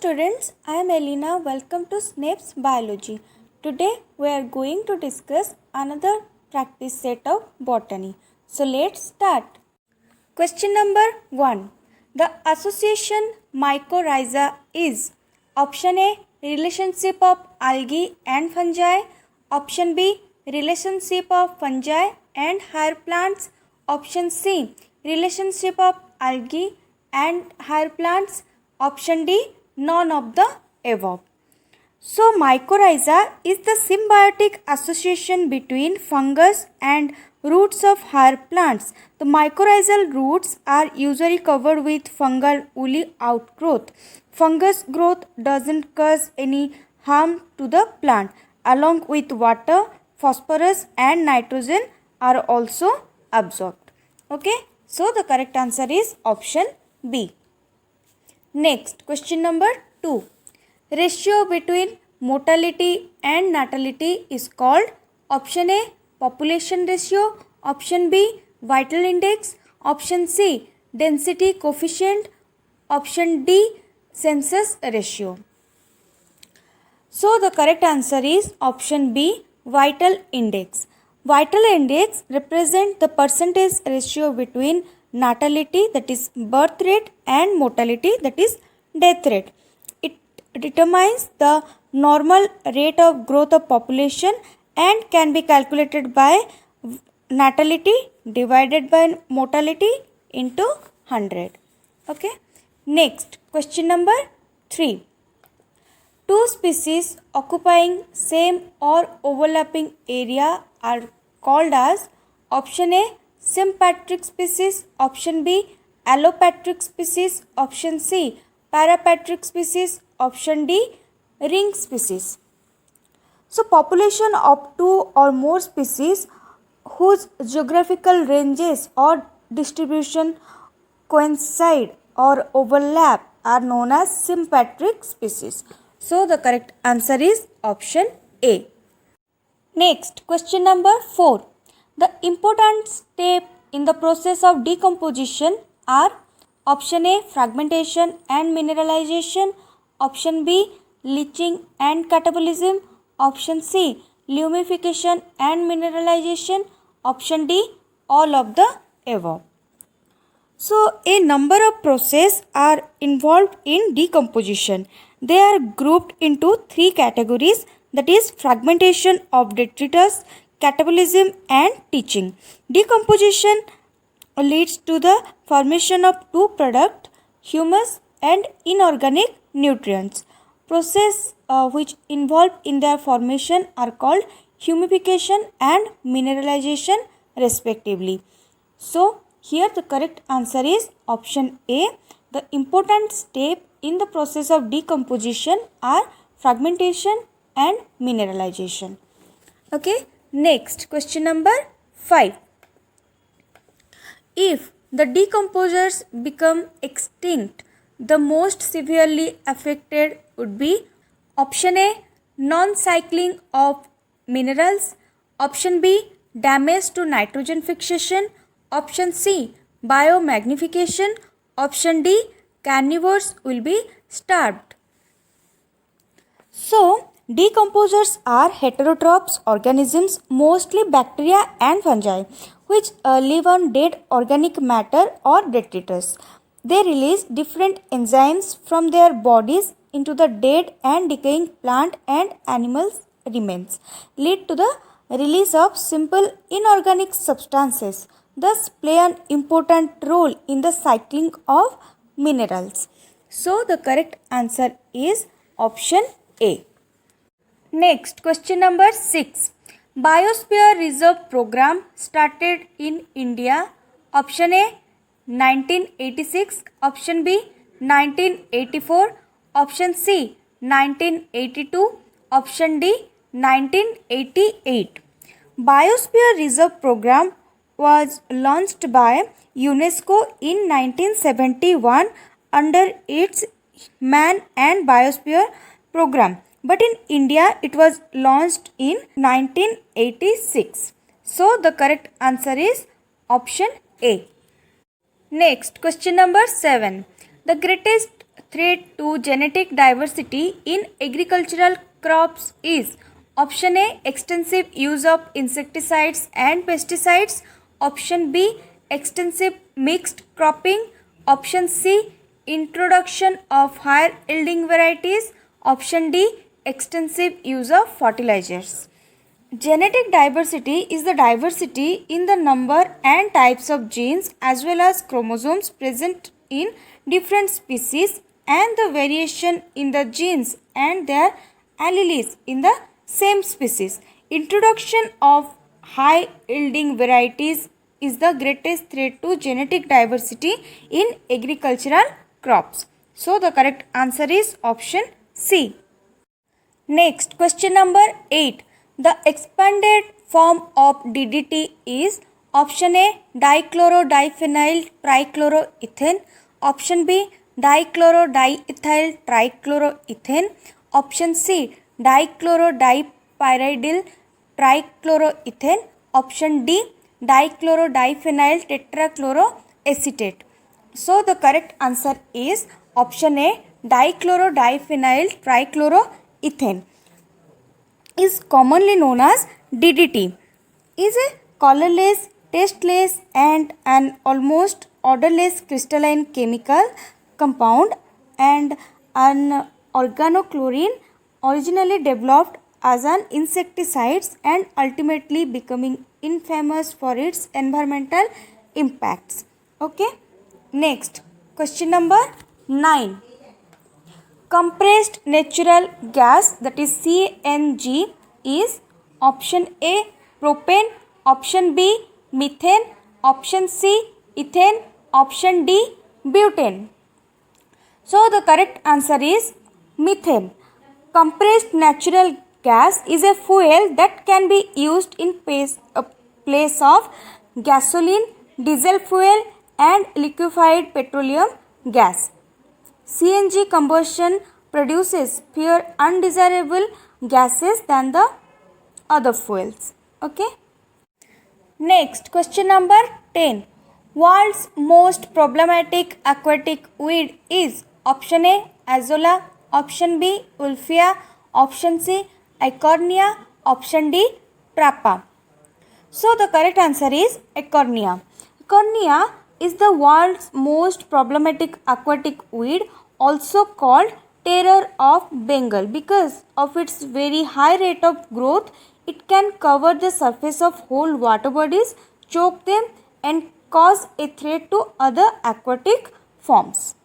students, I am Elena. Welcome to SNAP's Biology. Today we are going to discuss another practice set of botany. So let's start. Question number 1. The association mycorrhiza is option A, relationship of algae and fungi, option B, relationship of fungi and higher plants, option C, relationship of algae and higher plants, option D, none of the above. So, mycorrhiza is the symbiotic association between fungus and roots of higher plants. The mycorrhizal roots are usually covered with fungal woolly outgrowth. Fungus growth doesn't cause any harm to the plant. Along with water, phosphorus and nitrogen are also absorbed. Okay, so the correct answer is option B. Next, question number 2. Ratio between mortality and natality is called option A, population ratio, option B, vital index, option C, density coefficient, option D, census ratio. So the correct answer is option B, vital index. Vital index represents the percentage ratio between natality, that is birth rate, and mortality, that is death rate. It determines the normal rate of growth of population and can be calculated by natality divided by mortality into 100. Okay. Next, question number 3. Two species occupying same or overlapping area are called as option A, sympatric species, option B, allopatric species, option C, parapatric species, option D, ring species. So, population of two or more species whose geographical ranges or distribution coincide or overlap are known as sympatric species. So, the correct answer is option A. Next, question number 4. The important step in the process of decomposition are option A, fragmentation and mineralization, option B, leaching and catabolism, option C, lumification and mineralization, option D, all of the above. So, a number of processes are involved in decomposition. They are grouped into 3 categories, that is fragmentation of detritus, catabolism and teaching. Decomposition leads to the formation of two products, humus and inorganic nutrients. Processes which involved in their formation are called humification and mineralization respectively. So, here the correct answer is option A. The important step in the process of decomposition are fragmentation and mineralization. Okay, next question number 5. If the decomposers become extinct, the most severely affected would be option A, non-cycling of minerals, option B, damage to nitrogen fixation, option C, biomagnification, option D, carnivores will be starved. So, decomposers are heterotrophs organisms, mostly bacteria and fungi, which live on dead organic matter or detritus. They release different enzymes from their bodies into the dead and decaying plant and animal remains, lead to the release of simple inorganic substances, thus play an important role in the cycling of minerals. So, the correct answer is option A. Next, question number 6. Biosphere Reserve Program started in India. Option A, 1986, option B, 1984, option C, 1982, option D, 1988. Biosphere Reserve Program was launched by UNESCO in 1971 under its Man and Biosphere Program. But in India, it was launched in 1986. So, the correct answer is option A. Next, question number 7. The greatest threat to genetic diversity in agricultural crops is option A, extensive use of insecticides and pesticides, option B, extensive mixed cropping, option C, introduction of higher yielding varieties, option D, extensive use of fertilizers. Genetic diversity is the diversity in the number and types of genes as well as chromosomes present in different species and the variation in the genes and their alleles in the same species. Introduction of high yielding varieties is the greatest threat to genetic diversity in agricultural crops. So the correct answer is option C. Next, question number 8. The expanded form of DDT is option A, dichlorodiphenyl trichloroethane, option B, dichlorodiethyl trichloroethane, option C, dichlorodipyridyl trichloroethane, option D, dichlorodiphenyl tetrachloroacetate. So the correct answer is option A, dichlorodiphenyl trichloroethane is commonly known as DDT, is a colorless, tasteless and an almost odorless crystalline chemical compound and an organochlorine originally developed as an insecticide and ultimately becoming infamous for its environmental impacts. Okay. Next, question number 9. Compressed natural gas, that is CNG, is option A, propane, option B, methane, option C, ethane, option D, butane. So the correct answer is methane. Compressed natural gas is a fuel that can be used in place of gasoline, diesel fuel and liquefied petroleum gas. CNG combustion produces fewer undesirable gases than the other fuels. Okay. Next, question number 10. World's most problematic aquatic weed is option A, Azolla, option B, Wolffia, option C, Eichhornia, option D, Trappa. So the correct answer is Eichhornia. Eichhornia is the world's most problematic aquatic weed, also called terror of Bengal. Because of its very high rate of growth, it can cover the surface of whole water bodies, choke them and cause a threat to other aquatic forms.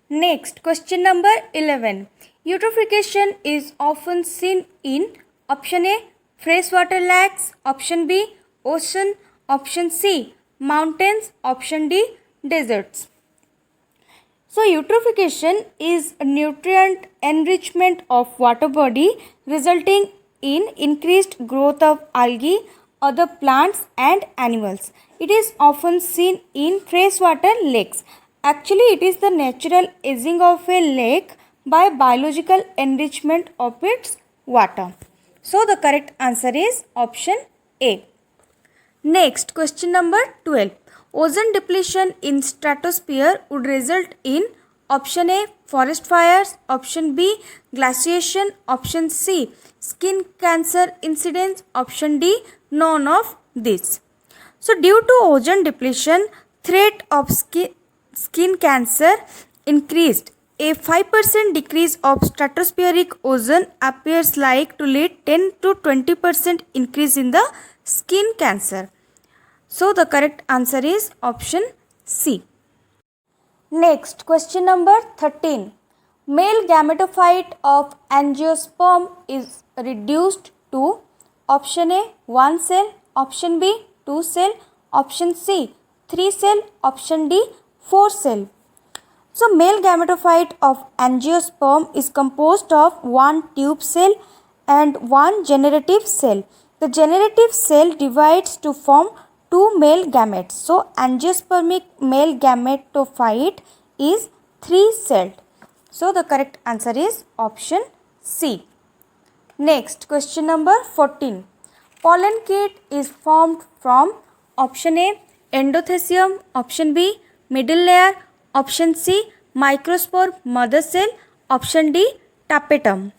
Next, question number 11. Eutrophication is often seen in option A, freshwater lakes, option B, ocean, option C, mountains, option D, deserts. So eutrophication is a nutrient enrichment of water body resulting in increased growth of algae, other plants and animals. It is often seen in freshwater lakes. Actually, it is the natural aging of a lake by biological enrichment of its water. So the correct answer is option A. Next, question number 12. Ozone depletion in stratosphere would result in option A, forest fires, option B, glaciation, option C, skin cancer incidence, option D, none of this. So due to ozone depletion, threat of skin cancer increased. A 5% decrease of stratospheric ozone appears like to lead 10 to 20% increase in the skin cancer. So the correct answer is option C. Next, question number 13. Male gametophyte of angiosperm is reduced to option A, 1 cell, option B, 2 cell, option C, 3 cell, option D, 4 cell. So male gametophyte of angiosperm is composed of 1 tube cell and 1 generative cell. The generative cell divides to form 2 male gametes. So angiospermic male gametophyte is 3 celled. So the correct answer is option C. Next, question number 14. Pollen kit is formed from option A, endothecium, option B, middle layer, option C, microspore, mother cell. Option D, tapetum.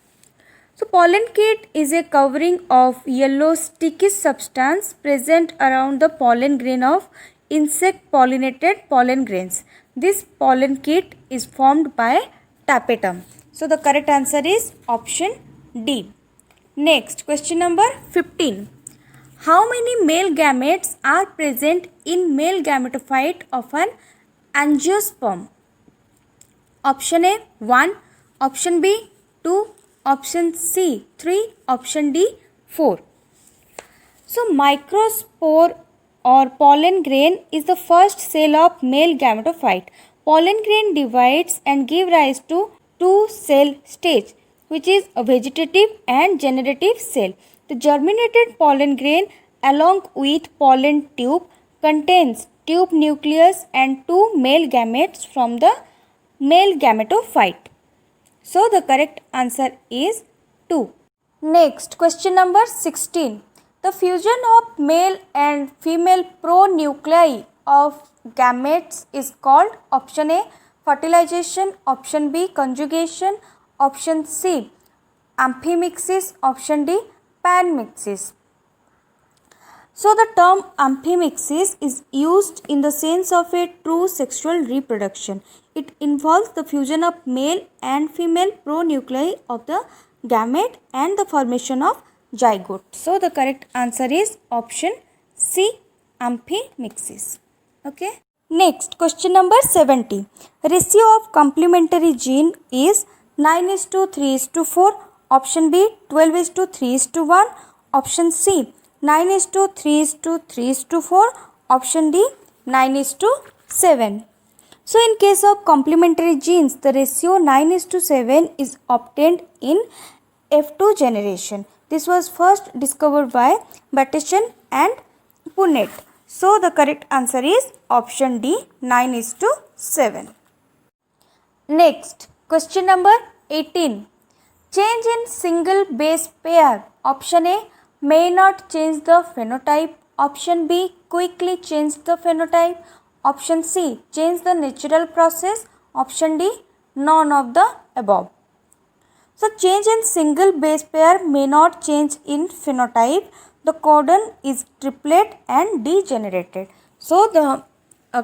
So pollen kit is a covering of yellow sticky substance present around the pollen grain of insect pollinated pollen grains. This pollen kit is formed by tapetum. So the correct answer is option D. Next, question number 15. How many male gametes are present in male gametophyte of an angiosperm? Option A 1, option B 2, option C 3, option D 4. So microspore or pollen grain is the first cell of male gametophyte. Pollen grain divides and give rise to two cell stage, which is a vegetative and generative cell. The germinated pollen grain along with pollen tube contains tube nucleus and two male gametes from the male gametophyte. So the correct answer is 2. Next, question number 16. The fusion of male and female pronuclei of gametes is called option A fertilization, option B conjugation, option C amphimixis, option D panmixis. So the term amphimixis is used in the sense of a true sexual reproduction. It involves the fusion of male and female pronuclei of the gamete and the formation of zygote. So the correct answer is option C, amphimixis. Okay. Next, question number 70. Ratio of complementary gene is 9:3:4. Option B 12:3:1. Option C 9:3:4. Option D 9:7. So in case of complementary genes, the ratio 9:7 is obtained in F2 generation. This was first discovered by Bateson and Punnett. So the correct answer is option D 9:7. Next, question number 18. Change in single base pair. Option A may not change the phenotype. Option B quickly change the phenotype. Option C change the natural process. Option D none of the above. So change in single base pair may not change in phenotype. The codon is triplet and degenerated. So the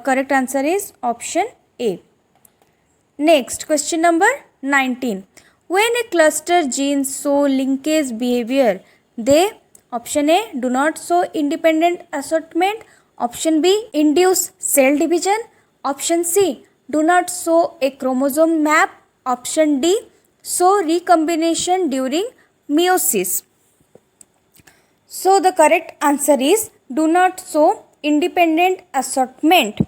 correct answer is option A. Next, question number 19. When a cluster genes show linkage behavior, they option A do not show independent assortment. Option B induce cell division. Option C do not show a chromosome map. Option D show recombination during meiosis. So the correct answer is do not show independent assortment.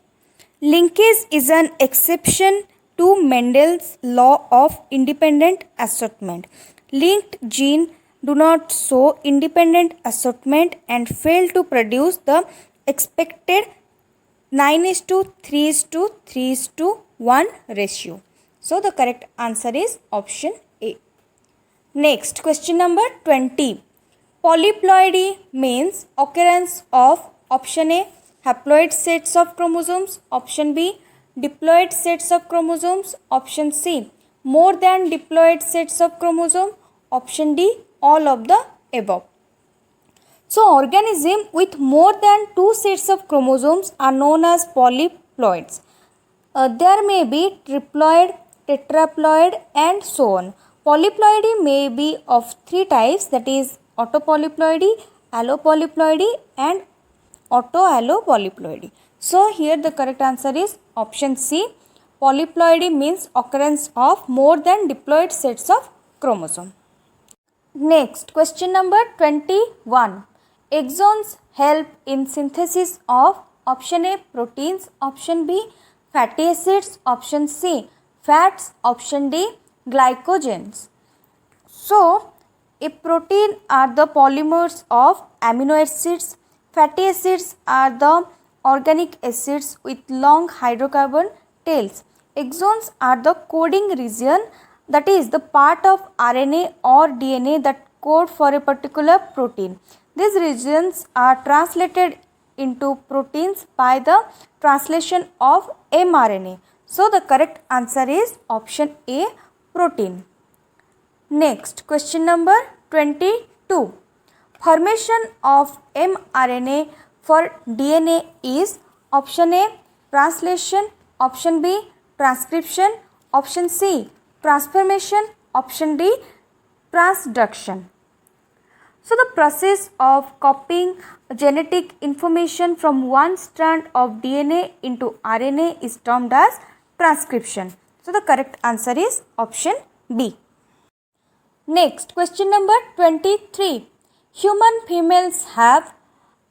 Linkage is an exception to Mendel's law of independent assortment. Linked genes do not show independent assortment and fail to produce the expected 9:3:3:1 ratio. So the correct answer is option A. Next, question number 20. Polyploidy means occurrence of option A haploid sets of chromosomes, option B diploid sets of chromosomes, option C more than diploid sets of chromosome, option D all of the above. So organisms with more than 2 sets of chromosomes are known as polyploids. There may be triploid, tetraploid and so on. Polyploidy may be of 3 types, that is autopolyploidy, allopolyploidy and autoallopolyploidy. So here the correct answer is option C. Polyploidy means occurrence of more than diploid sets of chromosome. Next, question number 21. Exons help in synthesis of option A proteins, option B fatty acids, option C fats, option D glycogens. So a protein are the polymers of amino acids. Fatty acids are the organic acids with long hydrocarbon tails. Exons are the coding region, that is the part of RNA or DNA that code for a particular protein. These regions are translated into proteins by the translation of mRNA. So the correct answer is option A, protein. Next, question number 22. Formation of mRNA for DNA is option A, translation, option B, transcription, option C, transformation, option D, transduction. So the process of copying genetic information from one strand of DNA into RNA is termed as transcription. So the correct answer is option B. Next, question number 23. Human females have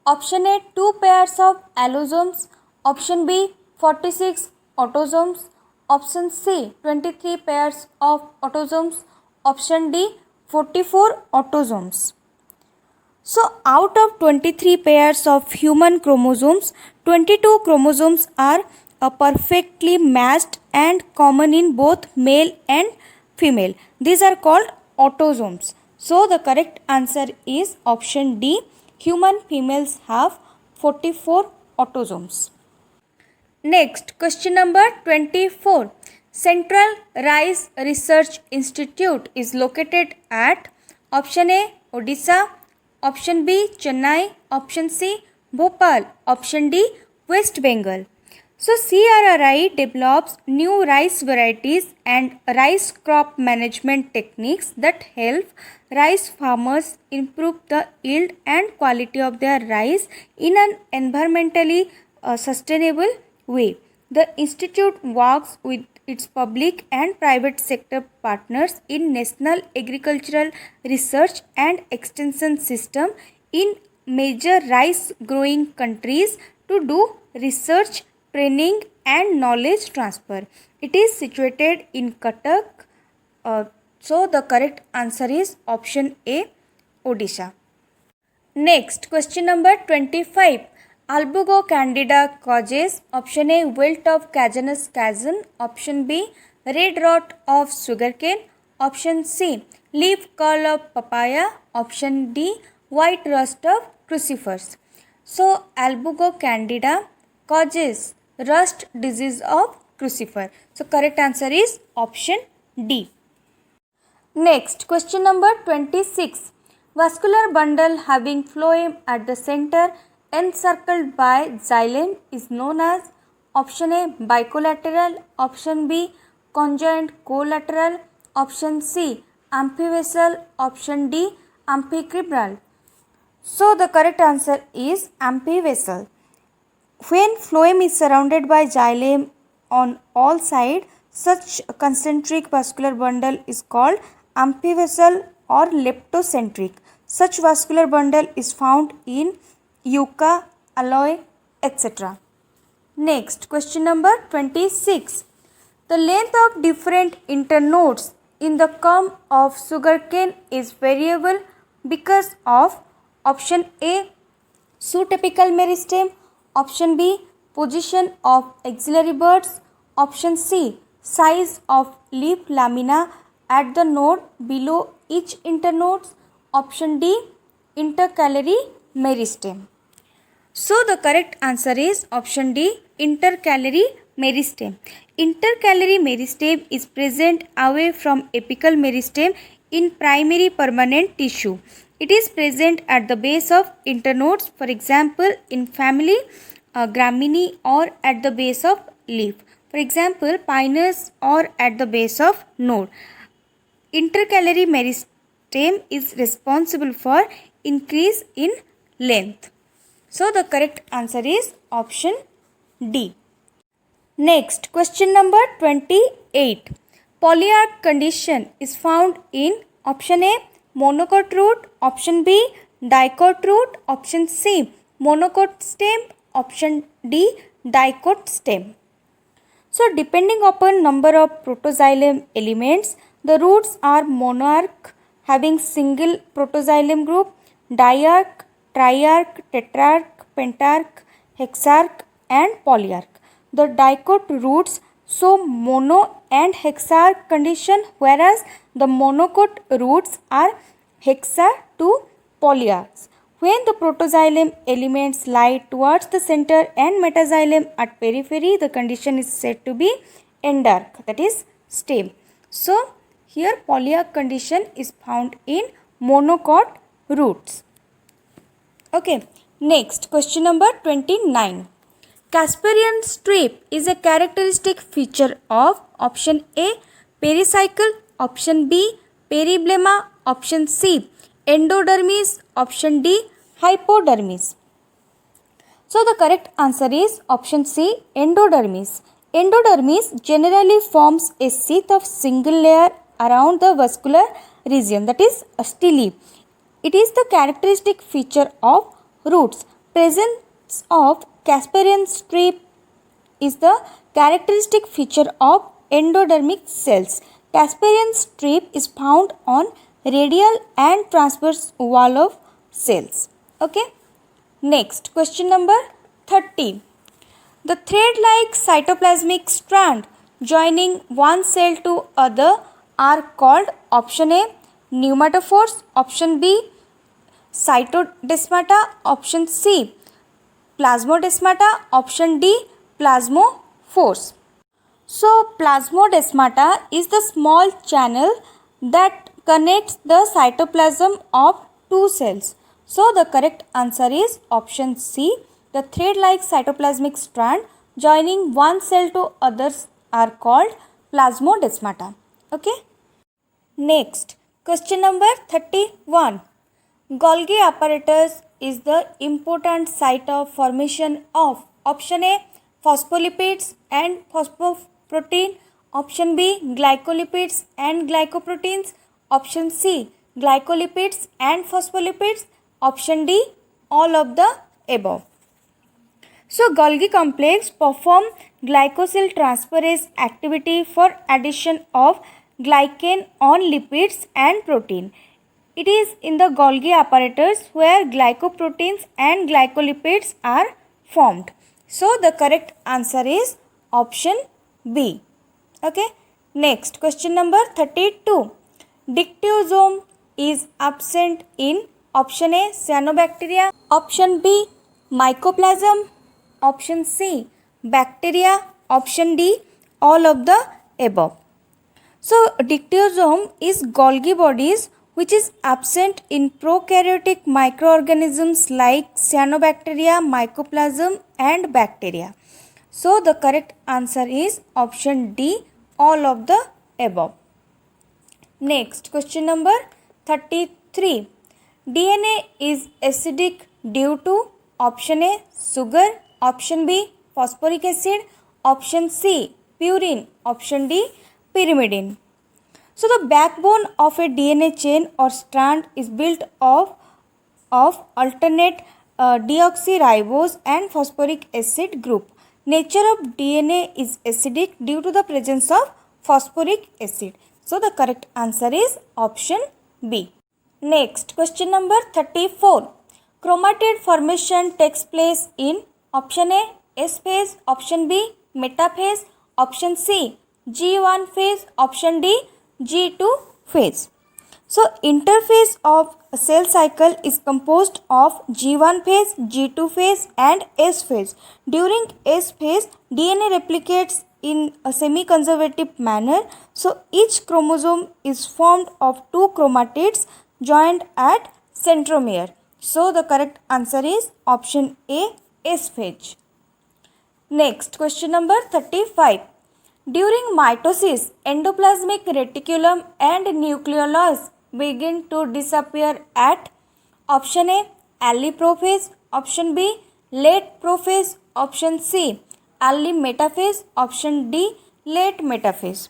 option A, 2 pairs of allosomes, option B, 46 autosomes, option C, 23 pairs of autosomes, option D, 44 autosomes. So out of 23 pairs of human chromosomes, 22 chromosomes are perfectly matched and common in both male and female. These are called autosomes. So the correct answer is option D. Human females have 44 autosomes. Next, question number 24. Central Rice Research Institute is located at option A, Odisha, option B, Chennai, option C, Bhopal, option D, West Bengal. So CRRI develops new rice varieties and rice crop management techniques that help rice farmers improve the yield and quality of their rice in an environmentally sustainable way. The institute works with its public and private sector partners in national agricultural research and extension system in major rice growing countries to do research, training and knowledge transfer. It is situated in Cuttack. So the correct answer is option A, Odisha. Next, question number 25. Albugo candida causes option A, wilt of Cajanus cajon, option B, red rot of sugarcane, option C, leaf curl of papaya, option D, white rust of crucifers. So Albugo candida causes rust disease of crucifer. So correct answer is option D. Next, question number 26. Vascular bundle having phloem at the center encircled by xylem is known as option A, bicollateral, option B, conjoint collateral, option C, amphiversal, option D, amphicribral. So the correct answer is amphiversal. When phloem is surrounded by xylem on all sides, such concentric vascular bundle is called amphiversal or leptocentric. Such vascular bundle is found in yucca, aloe, etc. Next, question number 26. The length of different internodes in the culm of sugarcane is variable because of option A, pseudapical meristem, option B, position of axillary buds, option C, size of leaf lamina at the node below each internode, option D, intercalary meristem. So the correct answer is option D, intercalary meristem. Intercalary meristem is present away from apical meristem in primary permanent tissue. It is present at the base of internodes, for example in family Gramineae, or at the base of leaf, for example Pinus, or at the base of node. Intercalary meristem is responsible for increase in length. So the correct answer is option D. Next, question number 28. Polyarch condition is found in option A, monocot root, option B, dicot root, option C, monocot stem, option D, dicot stem. So depending upon number of protoxylem elements, the roots are monoarch having single protoxylem group, diarch, triarch, tetrarch, pentarch, hexarch and polyarch. The dicot roots show mono and hexarch condition, whereas the monocot roots are hexa to polyarch. When the protoxylem elements lie towards the center and metaxylem at periphery, the condition is said to be endark, that is stem. So here polyak condition is found in monocot roots. Okay, next question number 29. Casparian strip is a characteristic feature of option A pericycle, option B periblemma, option C endodermis, option D hypodermis. So the correct answer is option C endodermis. Endodermis generally forms a sheath of single layer around the vascular region, that is stele. It is the characteristic feature of roots. Presence of Casparian strip is the characteristic feature of endodermic cells. Casparian strip is found on radial and transverse wall of cells. Okay. Next, question number 30. The thread-like cytoplasmic strand joining one cell to other are called option A pneumatophores, option B cytodesmata, option C plasmodesmata, option D plasmophores. So plasmodesmata is the small channel that connects the cytoplasm of two cells. So the correct answer is option C. The thread-like cytoplasmic strand joining one cell to others are called plasmodesmata. Okay. Next, question number 31. Golgi apparatus is the important site of formation of option A phospholipids and phosphoprotein, option B glycolipids and glycoproteins, option C glycolipids and phospholipids, option D all of the above. So Golgi complex perform glycosyl transferase activity for addition of glycan on lipids and protein. It is in the Golgi apparatus where glycoproteins and glycolipids are formed. So the correct answer is option B. Okay. Next, question number 32. Dictyosome is absent in option A cyanobacteria, option B mycoplasm, option C bacteria, option D all of the above. So dictyosome is Golgi bodies which is absent in prokaryotic microorganisms like cyanobacteria, mycoplasm and bacteria. So the correct answer is option D all of the above. Next, question number 33. DNA is acidic due to option A sugar, option B phosphoric acid, option C purine, option D pyrimidine. So the backbone of a DNA chain or strand is built of alternate deoxyribose and phosphoric acid group. Nature of DNA is acidic due to the presence of phosphoric acid. So the correct answer is option B. Next, question number 34. Chromatid formation takes place in option A S phase, option B metaphase, option C G1 phase, option D G2 phase. So interphase of a cell cycle is composed of G1 phase, G2 phase and S phase. During S phase, DNA replicates in a semi-conservative manner. So each chromosome is formed of two chromatids joined at centromere. So the correct answer is option A S phase. Next, question number 35. During mitosis, endoplasmic reticulum and nucleolus begin to disappear at option A early prophase, option B late prophase, option C early metaphase, option D late metaphase.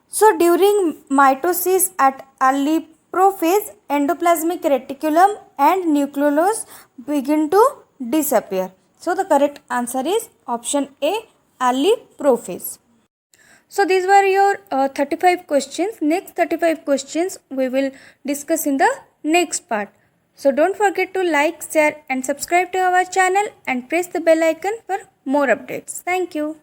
So during mitosis at early prophase, endoplasmic reticulum and nucleolus begin to disappear. So the correct answer is option A early prophase. So these were your 35 questions. Next 35 questions we will discuss in the next part. So don't forget to like, share and subscribe to our channel and press the bell icon for more updates. Thank you.